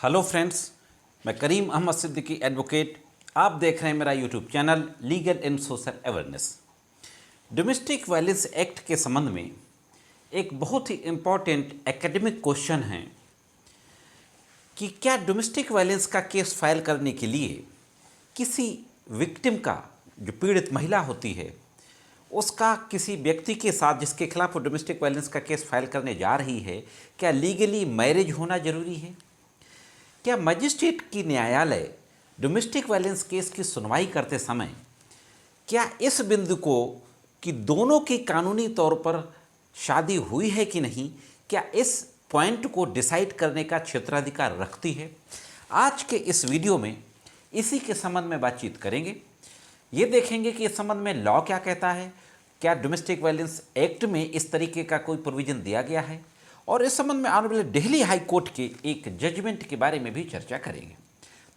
Hello friends, मैं करीम Ahmad Siddiqui advocate. आप देख रहे हैं मेरा YouTube channel legal and social awareness. Domestic violence act के संबंध में एक बहुत ही इम्पॉर्टेंट एकेडमिक क्वेश्चन है कि क्या डोमेस्टिक वायलेंस का केस फाइल करने के लिए किसी विक्टिम का, जो पीड़ित महिला होती है, उसका किसी व्यक्ति के साथ जिसके खिलाफ वो डोमेस्टिक वायलेंस का केस फाइल करने जा रही है, क्या लीगली मैरिज होना जरूरी है? क्या मजिस्ट्रेट की न्यायालय डोमेस्टिक वायलेंस केस की सुनवाई करते समय क्या इस बिंदु को कि दोनों की कानूनी तौर पर शादी हुई है कि नहीं, क्या इस पॉइंट को डिसाइड करने का क्षेत्राधिकार रखती है? आज के इस वीडियो में इसी के संबंध में बातचीत करेंगे। ये देखेंगे कि इस संबंध में लॉ क्या कहता है, क्या डोमेस्टिक वायलेंस एक्ट में इस तरीके का कोई प्रोविजन दिया गया है, और इस संबंध में ऑनरेबल दिल्ली हाई कोर्ट के एक जजमेंट के बारे में भी चर्चा करेंगे।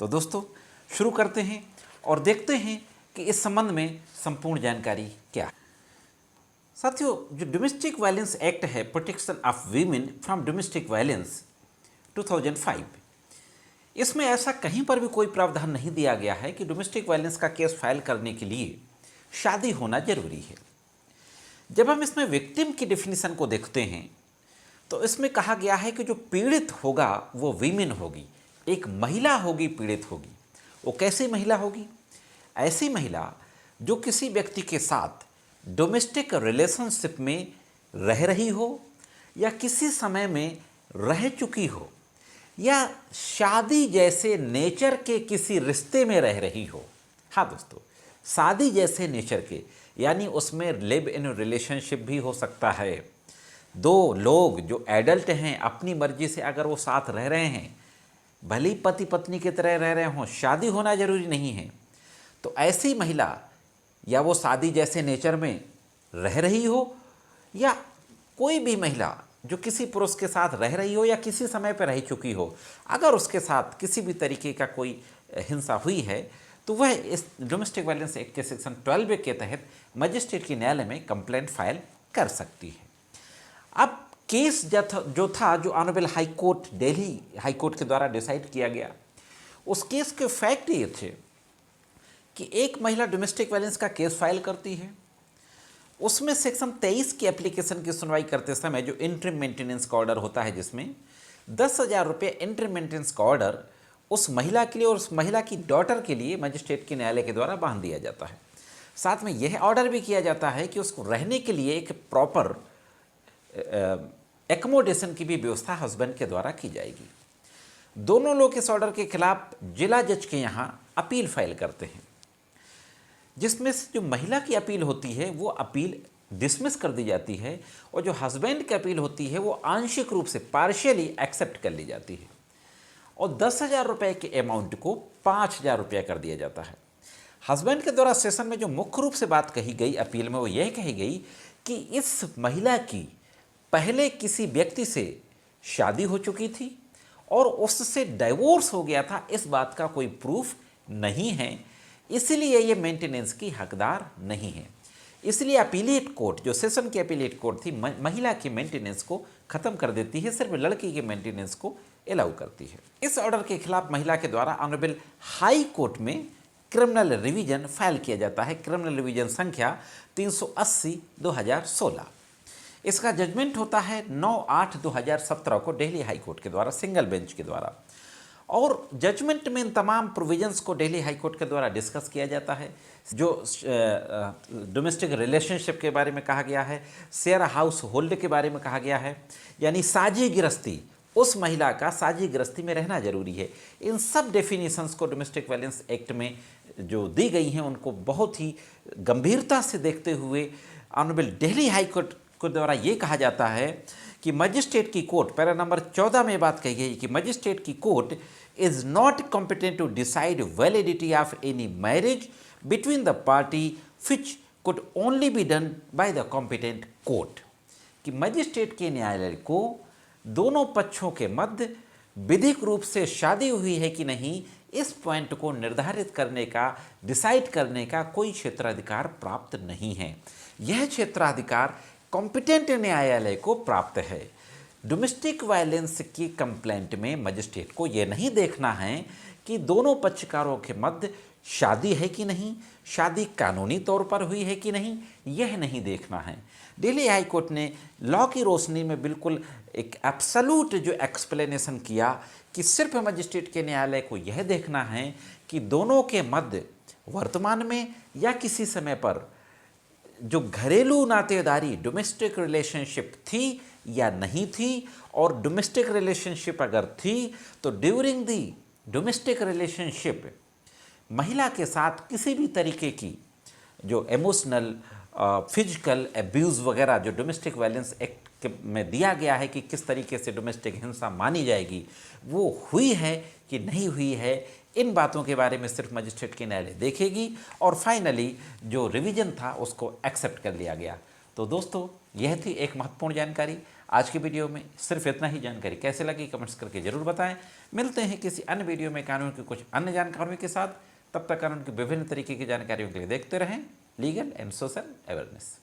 तो दोस्तों, शुरू करते हैं और देखते हैं कि इस संबंध में संपूर्ण जानकारी क्या है। साथियों, जो डोमेस्टिक वायलेंस एक्ट है, protection of women from domestic violence 2005, इसमें ऐसा कहीं पर भी कोई प्रावधान नहीं दिया गया है कि डोमेस्टिक वायलेंस का केस फाइल करने के लिए शादी होना जरूरी है। जब हम इसमें विक्टिम की डेफिनेशन को देखते हैं तो इसमें कहा गया है कि जो पीड़ित होगा वो वीमेन होगी, एक महिला होगी, पीड़ित होगी। वो कैसी महिला होगी? ऐसी महिला जो किसी व्यक्ति के साथ डोमेस्टिक रिलेशनशिप में रह रही हो, या किसी समय में रह चुकी हो, या शादी जैसे नेचर के किसी रिश्ते में रह रही हो। हाँ दोस्तों, शादी जैसे नेचर के, यानी उसमें लिव इन रिलेशनशिप भी हो सकता है। दो लोग जो एडल्ट हैं, अपनी मर्जी से अगर वो साथ रह रहे हैं, भले ही पति पत्नी की तरह रह रहे हों, शादी होना जरूरी नहीं है। तो ऐसी महिला, या वो शादी जैसे नेचर में रह रही हो, या कोई भी महिला जो किसी पुरुष के साथ रह रही हो या किसी समय पर रह चुकी हो, अगर उसके साथ किसी भी तरीके का कोई हिंसा हुई है, तो वह इस डोमेस्टिक वायलेंस एक्ट के सेक्शन 12 के तहत मजिस्ट्रेट की न्यायालय में कंप्लेंट फाइल कर सकती है। अब केस जो honourable high court, Delhi high court के द्वारा डिसाइड किया गया, उस केस के फैक्ट ये थे कि एक महिला डोमेस्टिक वायलेंस का केस फाइल करती है। उसमें सेक्शन 23 की एप्लीकेशन की सुनवाई करते समय जो इंटरिम मेंटेनेंस का ऑर्डर होता है, जिसमें 10,000 रुपये इंटरिम मेंटेनेंस का ऑर्डर उस महिला के लिए और उस महिला की डॉटर के लिए मजिस्ट्रेट के न्यायालय के द्वारा बांध दिया जाता है। साथ में यह ऑर्डर भी किया जाता है कि उसको रहने के लिए एक प्रॉपर एकोमोडेशन की भी व्यवस्था हस्बैंड के द्वारा की जाएगी। दोनों लोग इस ऑर्डर के खिलाफ जिला जज के यहाँ अपील फाइल करते हैं, जिसमें से जो महिला की अपील होती है वो अपील डिसमिस कर दी जाती है, और जो हस्बैंड की अपील होती है वो आंशिक रूप से पार्शियली एक्सेप्ट कर ली जाती है, और 10,000 रुपये के अमाउंट को 5,000 रुपया कर दिया जाता है। हस्बैंड के द्वारा सेशन में जो मुख्य रूप से बात कही गई अपील में, वो यह कही गई कि इस महिला की पहले किसी व्यक्ति से शादी हो चुकी थी और उससे डाइवोर्स हो गया था, इस बात का कोई प्रूफ नहीं है, इसलिए ये मेंटेनेंस की हकदार नहीं है। इसलिए अपीलेट कोर्ट, जो सेशन की अपीलेट कोर्ट थी, महिला की मेंटेनेंस को ख़त्म कर देती है, सिर्फ लड़की के मेंटेनेंस को अलाउ करती है। इस ऑर्डर के खिलाफ महिला के द्वारा ऑनरेबल हाई कोर्ट में क्रिमिनल रिवीजन फाइल किया जाता है, क्रिमिनल रिवीजन संख्या 380/2016। इसका जजमेंट होता है 9/8/2017 को दिल्ली हाई कोर्ट के द्वारा, सिंगल बेंच के द्वारा। और जजमेंट में इन तमाम प्रोविजंस को दिल्ली हाई कोर्ट के द्वारा डिस्कस किया जाता है। जो डोमेस्टिक रिलेशनशिप के बारे में कहा गया है, शेयर हाउस होल्ड के बारे में कहा गया है, यानी साझी गृहस्थी, उस महिला का साझी गृहस्थी में रहना जरूरी है। इन सब डेफिनेशंस को डोमेस्टिक वायलेंस एक्ट में जो दी गई हैं, उनको बहुत ही गंभीरता से देखते हुए ऑनरेबल दिल्ली हाई कोर्ट के द्वारा ये कहा जाता है कि मजिस्ट्रेट की कोर्ट, पैरा नंबर 14 में बात कही गई कि मजिस्ट्रेट की court is not competent to decide validity of any marriage between the party which could only be done by the competent court. कि मजिस्ट्रेट के न्यायालय को दोनों पक्षों के मध्य विधिक रूप से शादी हुई है कि नहीं, इस पॉइंट को निर्धारित करने का, डिसाइड करने का कोई क्षेत्राधिकार प्राप्त नहीं है। यह क्षेत्राधिकार कॉम्पिटेंट न्यायालय को प्राप्त है। डोमेस्टिक वायलेंस की कंप्लेंट में मजिस्ट्रेट को यह नहीं देखना है कि दोनों पक्षकारों के मध्य शादी है कि नहीं, शादी कानूनी तौर पर हुई है कि नहीं, यह नहीं देखना है। दिल्ली हाई कोर्ट ने लॉ की रोशनी में बिल्कुल एक एब्सोल्यूट जो एक्सप्लेनेशन किया कि सिर्फ मजिस्ट्रेट के न्यायालय को यह देखना है कि दोनों के मध्य वर्तमान में या किसी समय पर जो घरेलू नातेदारी डोमेस्टिक रिलेशनशिप थी या नहीं थी, और डोमेस्टिक रिलेशनशिप अगर थी तो ड्यूरिंग दी डोमेस्टिक रिलेशनशिप महिला के साथ किसी भी तरीके की जो इमोशनल फिजिकल एब्यूज़ वगैरह जो डोमेस्टिक वायलेंस एक्ट में दिया गया है कि किस तरीके से डोमेस्टिक हिंसा मानी जाएगी, वो हुई है कि नहीं हुई है, इन बातों के बारे में सिर्फ मजिस्ट्रेट की न्यायालय देखेगी और फाइनली जो रिवीजन था उसको एक्सेप्ट कर लिया गया। तो दोस्तों, यह थी एक महत्वपूर्ण जानकारी आज की वीडियो में। सिर्फ इतना ही जानकारी कैसे लगी कमेंट्स करके ज़रूर बताएं। मिलते हैं किसी अन्य वीडियो में कानून की कुछ अन्य जानकारियों के साथ। तब तक कानून की विभिन्न तरीके की जानकारियों के लिए देखते रहें लीगल एंड सोशल अवेयरनेस।